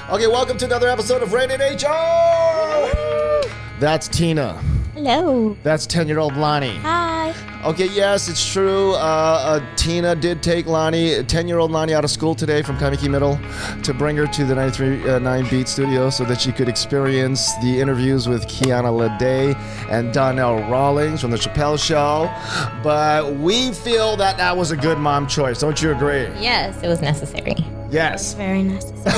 Okay, welcome to another episode of Rated HR. That's Tina. Hello. That's 10-year-old Lonnie. Hi. Okay, yes, it's true. Tina did take 10-year-old Lonnie out of school today from Kamiki Middle to bring her to the 93.9 Beat studio so that she could experience the interviews with Kiana Lede and Donell Rawlings from the Chappelle Show. But we feel that that was a good mom choice. Don't you agree? Yes, it was necessary. Yes. Very necessary.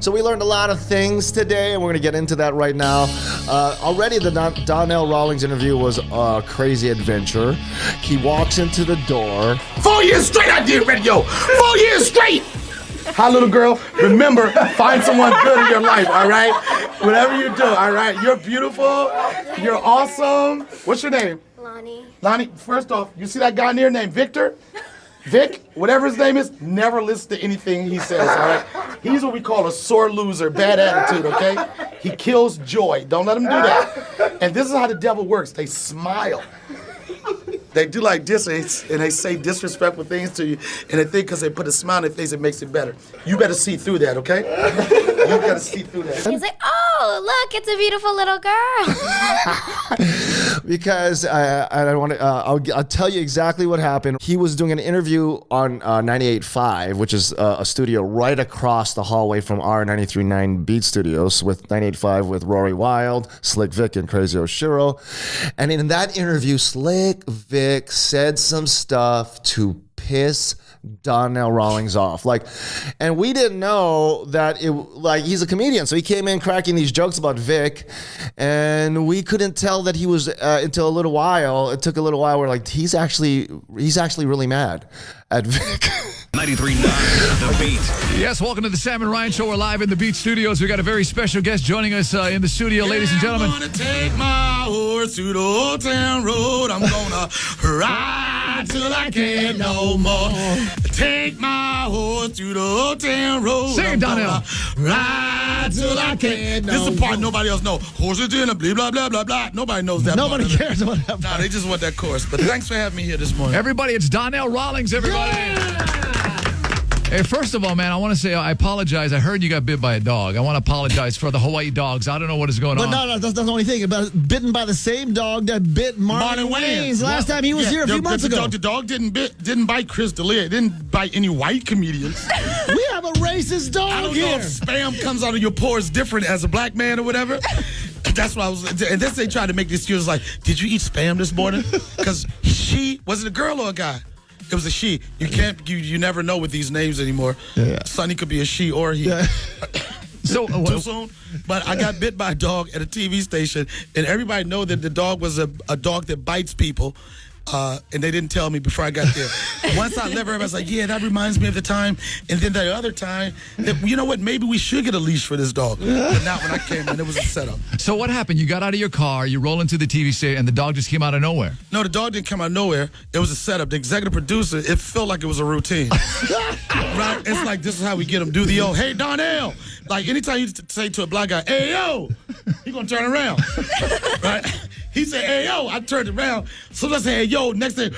So we learned a lot of things today, and we're going to get into that right now. Already the Donell Rawlings interview was a crazy adventure. He walks into the door. 4 years straight I did radio. 4 years straight. Hi, little girl. Remember, find someone good in your life, all right? Whatever you do, all right? You're beautiful. You're awesome. What's your name? Lonnie. Lonnie, first off, you see that guy near named Victor? Vic, whatever his name is, never listen to anything he says, all right? He's what we call a sore loser, bad attitude, okay? He kills joy. Don't let him do that. And this is how the devil works. They smile. They do like this, and they say disrespectful things to you, and they think because they put a smile on their face, it makes it better. You better see through that, okay? You gotta see through that. He's like, oh, look, it's a beautiful little girl. Because I don't want to. I'll tell you exactly what happened. He was doing an interview on 98.5, which is a studio right across the hallway from our 93.9 Beat Studios, with 98.5 with Rory Wilde, Slick Vic, and Crazy Oshiro. And in that interview, Slick Vic said some stuff to piss Donell Rawlings off, and we didn't know that he's a comedian, so he came in cracking these jokes about Vic, and we couldn't tell that he was until a little while. It took a little while. We're like, he's actually really mad at Vic. 93.9 The Beat. Yes, welcome to the Sam and Ryan Show. We're live in the Beat Studios. We got a very special guest joining us in the studio, ladies and gentlemen. I'm gonna take my horse to the old town road. I'm gonna ride till I can't no more. Take my horse to the old town road. Sing it, Donell. Ride till I can't no more. This is the part nobody else knows. Horses in a blah, blah, blah, blah, blah. Nobody knows that Nobody part. cares about that. Nah, they just want that chorus. But thanks for having me here this morning. Everybody, it's Donell Rawlings, everybody. Hey, first of all, man, I want to say I apologize. I heard you got bit by a dog. I want to apologize for the Hawaii dogs. I don't know what is going on. But no, that's the only thing. Bitten by the same dog that bit Marlon Wayans last time he was here a few months ago. The dog didn't bite Chris D'Elia. It didn't bite any white comedians. We have a racist dog I don't here. know if spam comes out of your pores different as a black man or whatever. That's what I was. And then they tried to make the excuse like, did you eat spam this morning? Because was it a girl or a guy? It was a she. You can't. You never know with these names anymore. Yeah. Sonny could be a she or a he. Yeah. So Too soon. But I got bit by a dog at a TV station, and everybody know that the dog was a dog that bites people. And they didn't tell me before I got there. Once I left, everybody's like, yeah, that reminds me of the time. And then the other time, you know what? Maybe we should get a leash for this dog. But not when I came in. It was a setup. So what happened? You got out of your car, you roll into the TV station, and the dog just came out of nowhere. No, the dog didn't come out of nowhere. It was a setup. The executive producer, it felt like it was a routine. Right? It's like, this is how we get him. Do the old, hey, Donell. Like, anytime you say to a black guy, hey, yo, he gonna turn around. Right? He said, hey, yo. I turned around. So let's say, hey, yo. Next thing.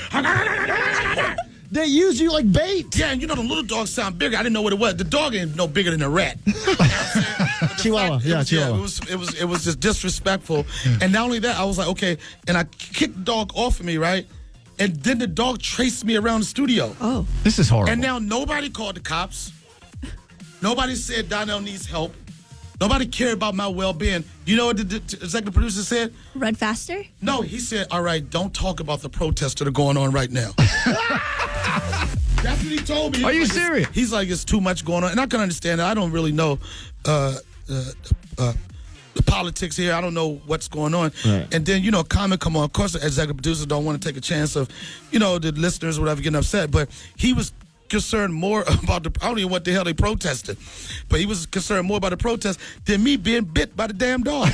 They use you like bait. Yeah, and you know, the little dogs sound bigger. I didn't know what it was. The dog ain't no bigger than a rat. Chihuahua. Chihuahua. It was just disrespectful. And not only that, I was like, okay. And I kicked the dog off of me, right? And then the dog traced me around the studio. Oh. This is horrible. And now nobody called the cops. Nobody said Donell needs help. Nobody cared about my well-being. You know what the executive producer said? Run faster? No, he said, all right, don't talk about the protests that are going on right now. That's what he told me. Are you serious? He's like, it's too much going on. And I can understand it. I don't really know the politics here. I don't know what's going on. Right. And then, a comment come on. Of course, the executive producer don't want to take a chance of, the listeners or whatever getting upset. But he was concerned more about I don't even know what the hell they protested, but he was concerned more about the protest than me being bit by the damn dog.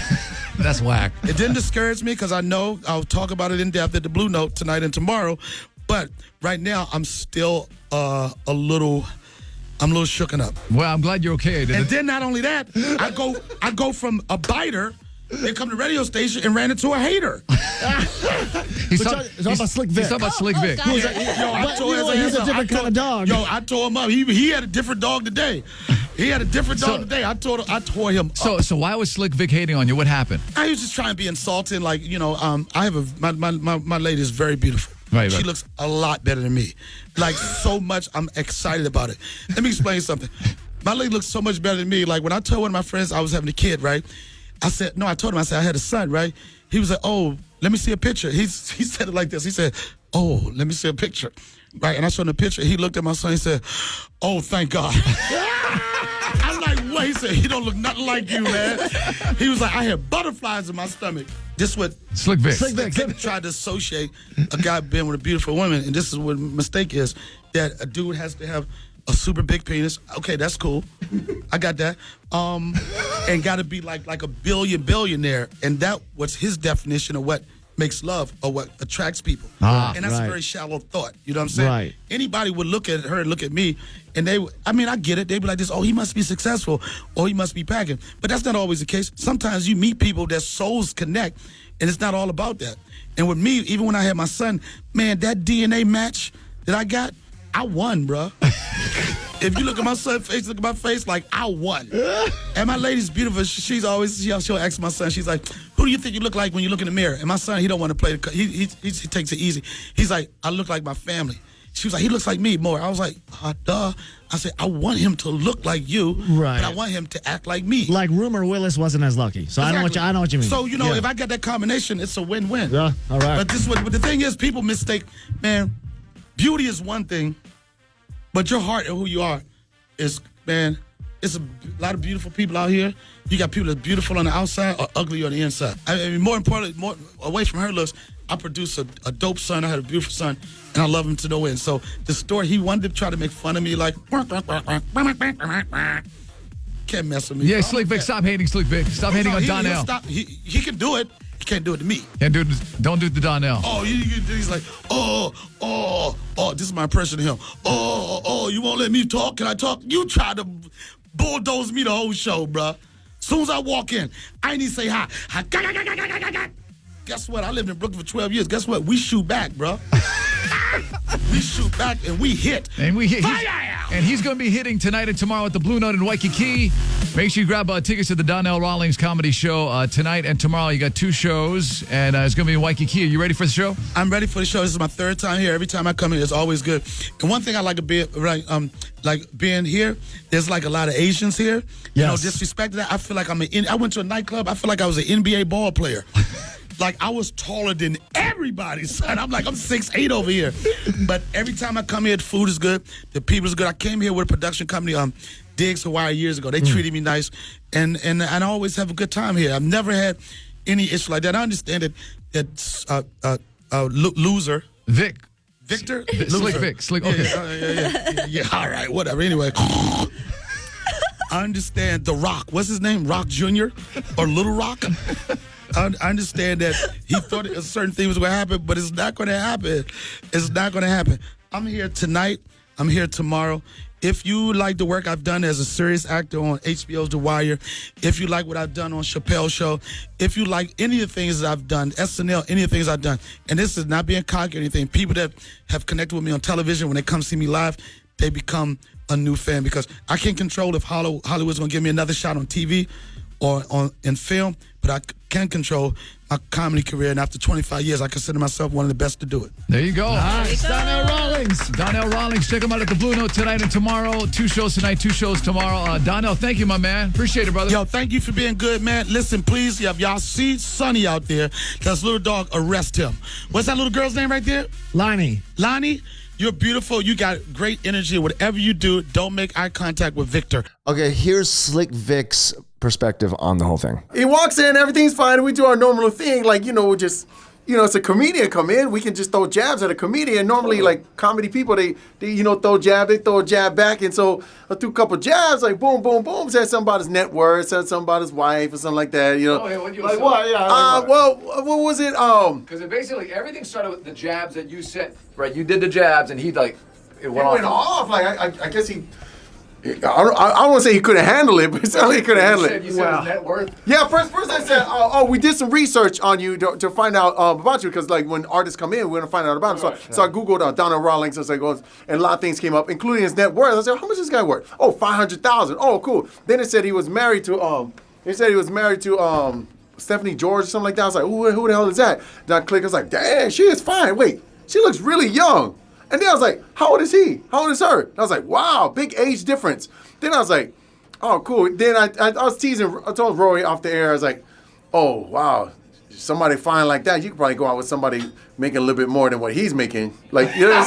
That's whack. It didn't discourage me because I know I'll talk about it in depth at the Blue Note tonight and tomorrow. But right now, I'm still I'm a little shooken up. Well, I'm glad you're okay. And then not only that, I go from a biter. They come to the radio station and ran into a hater. He's talking about Slick Vic. He's talking about Slick Vic. Oh, He's a different kind of dog. Yo, I tore him up. He had a different dog today. He had a different dog today. I tore him up. So why was Slick Vic hating on you? What happened? I was just trying to be insulting. Like, I have my lady is very beautiful. Right. She looks a lot better than me. Like, so much, I'm excited about it. Let me explain something. My lady looks so much better than me. Like, when I told one of my friends I was having a kid, right? I told him, I had a son, right? He was like, oh, let me see a picture. He said it like this. He said, oh, let me see a picture. Right, and I showed him the picture. He looked at my son. He said, oh, thank God. I'm like, what? He said, he don't look nothing like you, man. He was like, I had butterflies in my stomach. This is what Slick Vic tried to associate a guy being with a beautiful woman, and this is what the mistake is, that a dude has to have a super big penis. Okay, that's cool. I got that. And got to be like a billionaire, and that was his definition of what makes love or what attracts people. And that's a very shallow thought. You know what I'm saying? Right. Anybody would look at her and look at me, and I get it. They'd be like this, oh, he must be successful, or he must be packing. But that's not always the case. Sometimes you meet people that souls connect, and it's not all about that. And with me, even when I had my son, man, that DNA match that I got, I won, bro. If you look at my son's face, look at my face, like, I won. And my lady's beautiful. She'll ask my son, she's like, who do you think you look like when you look in the mirror? And my son, he don't want to play he takes it easy. He's like, I look like my family. She was like, he looks like me more. I was like, duh. I said, I want him to look like you, right, but I want him to act like me. Like Rumor Willis wasn't as lucky. So exactly. I know what you mean. So, if I got that combination, it's a win-win. Yeah, all right. But the thing is, people mistake, man, beauty is one thing, but your heart and who you are is, man, it's a lot of beautiful people out here. You got people that's beautiful on the outside or ugly on the inside. I mean, more importantly, more away from her looks, I produced a dope son. I had a beautiful son, and I love him to no end. So the story, he wanted to try to make fun of me, like, can't mess with me. Yeah, Slick Vic, stop hating Slick Vic. Stop hating on Donell. He can do it. He can't do it to me. And don't do it to Donell. Oh, he's like, oh, this is my impression of him. Oh, you won't let me talk? Can I talk? You try to bulldoze me the whole show, bruh. Soon as I walk in, I ain't even say hi. Guess what? I lived in Brooklyn for 12 years. Guess what? We shoot back, bruh. We shoot back and we hit. And we hit. He's going to be hitting tonight and tomorrow at the Blue Note in Waikiki. Make sure you grab tickets to the Donell Rawlings comedy show tonight and tomorrow. You got 2 shows, and it's going to be in Waikiki. Are you ready for the show? I'm ready for the show. This is my 3rd time here. Every time I come here, it's always good. And one thing I like being here, there's like a lot of Asians here. Yes. Disrespect that. I feel like I went to a nightclub. I feel like I was an NBA ball player. Like, I was taller than everybody, son. I'm 6'8" over here. But every time I come here, the food is good. The people is good. I came here with a production company, Diggs Hawaii, years ago. They treated me nice. And I always have a good time here. I've never had any issue like that. I understand that loser. Victor? Slick Vic. Slick, okay. Yeah, all right, whatever. Anyway. I understand The Rock. What's his name? Rock Jr. or Little Rock? I understand that he thought a certain thing was going to happen, but it's not going to happen. It's not going to happen. I'm here tonight. I'm here tomorrow. If you like the work I've done as a serious actor on HBO's The Wire, if you like what I've done on Chappelle Show, if you like any of the things that I've done, SNL, any of the things I've done, and this is not being cocky or anything, people that have connected with me on television, when they come see me live, they become a new fan because I can't control if Hollywood's going to give me another shot on TV or in film, but I can control my comedy career, and after 25 years, I consider myself one of the best to do it. There you go. Nice. Donell Rawlings. Donell Rawlings. Check him out at the Blue Note tonight and tomorrow. 2 shows tonight, 2 shows tomorrow. Donell, thank you, my man. Appreciate it, brother. Yo, thank you for being good, man. Listen, please, if y'all see Sonny out there, that's little dog, arrest him. What's that little girl's name right there? Lonnie. Lonnie, you're beautiful. You got great energy. Whatever you do, don't make eye contact with Victor. Okay, here's Slick Vic's perspective on the whole thing. He walks in, everything's fine. We do our normal thing, it's a comedian come in. We can just throw jabs at a comedian. Normally, like comedy people, they throw a jab back. And so I threw a couple jabs, like boom, boom, boom. Said something about his net worth, said something about his wife or something like that. Oh, yeah, what you like said? what? Yeah. What was it? Because basically everything started with the jabs that you said. Right, you did the jabs, and it went It went off. Like I guess he I don't want to say he couldn't handle it, but it sounded like he couldn't handle it. You said his net worth? Yeah, first I said, we did some research on you to find out about you, because like when artists come in, we're gonna find out about him. So I googled Donell Rawlings. I was like, and a lot of things came up, including his net worth. I said, how much is this guy worth? Oh, $500,000. Oh, cool. Then it said he was married to Stephanie George or something like that. I was like, who the hell is that? Then I clicked. I was like, dang, she is fine. Wait, she looks really young. And then I was like, how old is he? How old is her? And I was like, wow, big age difference. Then I was like, oh, cool. Then I was teasing. I told Rory off the air. I was like, oh, wow. Somebody fine like that, you could probably go out with somebody making a little bit more than what he's making. Like, you know,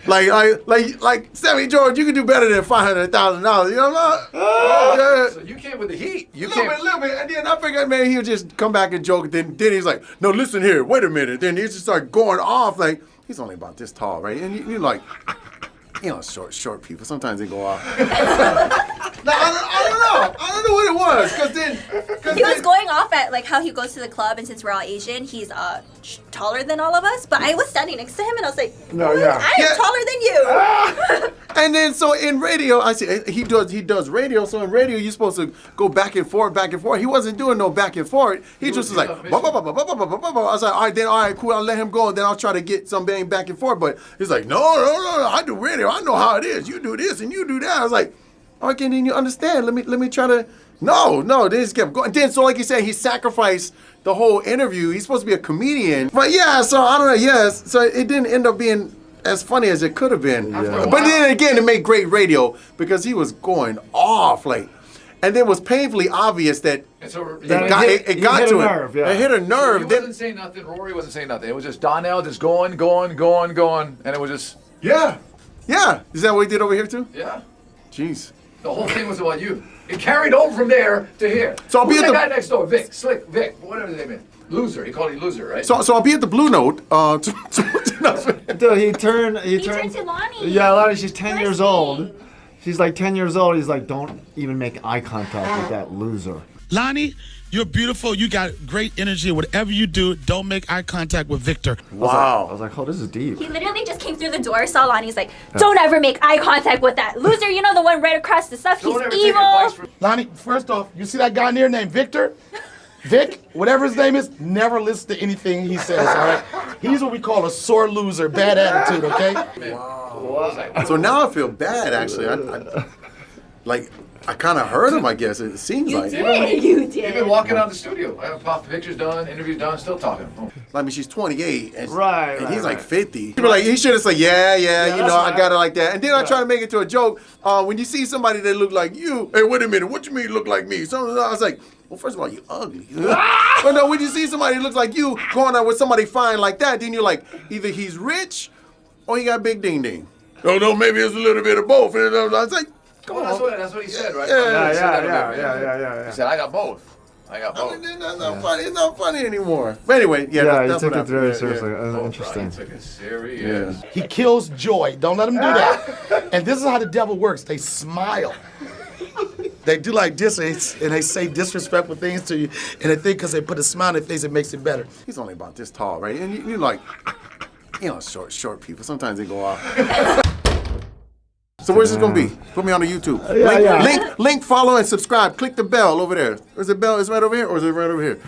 like Sammy George, you could do better than $500,000. You know what I'm saying? So you came with the heat. A little bit. And then I figured, man, he would just come back and joke. Then he's like, no, listen here, wait a minute. Then he just start going off like, he's only about this tall, right? And you're like, you know, short people. Sometimes they go off. No, I don't know what it was. He was going off at like how he goes to the club, and since we're all Asian, he's taller than all of us. But I was standing next to him, and I was like, I am taller than you. And then so in radio, I see he does radio. So in radio, you're supposed to go back and forth. He wasn't doing no back and forth. He just was like, I was like, all right, cool. I'll let him go, and then I'll try to get something back and forth. But he's like, no, I do radio. I know how it is. You do this and you do that. I was like, okay, then you understand. Let me try to. No, they just kept going. Then, so like you said, he sacrificed the whole interview. He's supposed to be a comedian. But yeah, so I don't know, yes. So it didn't end up being as funny as it could have been. Yeah. But then again, it made great radio because he was going off, like, and then it was painfully obvious that it got to him. Yeah. It hit a nerve. He wasn't saying nothing. Rory wasn't saying nothing. It was just Donell just going, and it was just... Yeah. Is that what he did over here too? Yeah. Jeez. The whole thing was about you. It carried over from there to here. So I'll be at the guy next door, Vic, whatever his name is. Loser. He called you loser, right? So I'll be at the Blue Note. Dude, he turned to Lonnie. Yeah, Lonnie, she's 10 years old. She's like 10 years old. He's like, don't even make eye contact with that loser. Lonnie, you're beautiful. You got great energy. Whatever you do, don't make eye contact with Victor. Wow. I was like, oh, this is deep. He literally just came through the door, saw Lonnie's like, don't ever make eye contact with that loser. You know, the one right across the stuff. He's evil. Lonnie, first off, you see that guy in there named Victor? Vic, whatever his name is, never listen to anything he says, all right? He's what we call a sore loser, bad attitude, okay? Wow. So now I feel bad, actually. I kind of hurt him, I guess. It seems like. You did. You've been walking out the studio. I have pictures done, interviews done, still talking. I mean, she's 28. And he's like 50. People like, he should have said, yeah, you know, I got it like that. And then I try to make it to a joke. When you see somebody that look like you, hey, wait a minute, what you mean look like me? So I was like, well, first of all, you ugly. But no, when you see somebody that looks like you going out with somebody fine like that, then you're like, either he's rich or he got big ding ding. Oh, no, maybe it's a little bit of both. And I was like, come on. That's what he said, right? Yeah. He said, I got both. That's not funny. It's not funny anymore. But anyway, he took it very seriously. Interesting. He took it serious. He kills joy. Don't let him do that. And this is how the devil works. They smile. They do like this, and they say disrespectful things to you, and they think because they put a smile on their face, it makes it better. He's only about this tall, right? And you're like, you know, short people. Sometimes they go off. So where's this gonna be? Put me on the YouTube. Link, follow, and subscribe. Click the bell over there. Is the bell? Is it right over here, or is it right over here?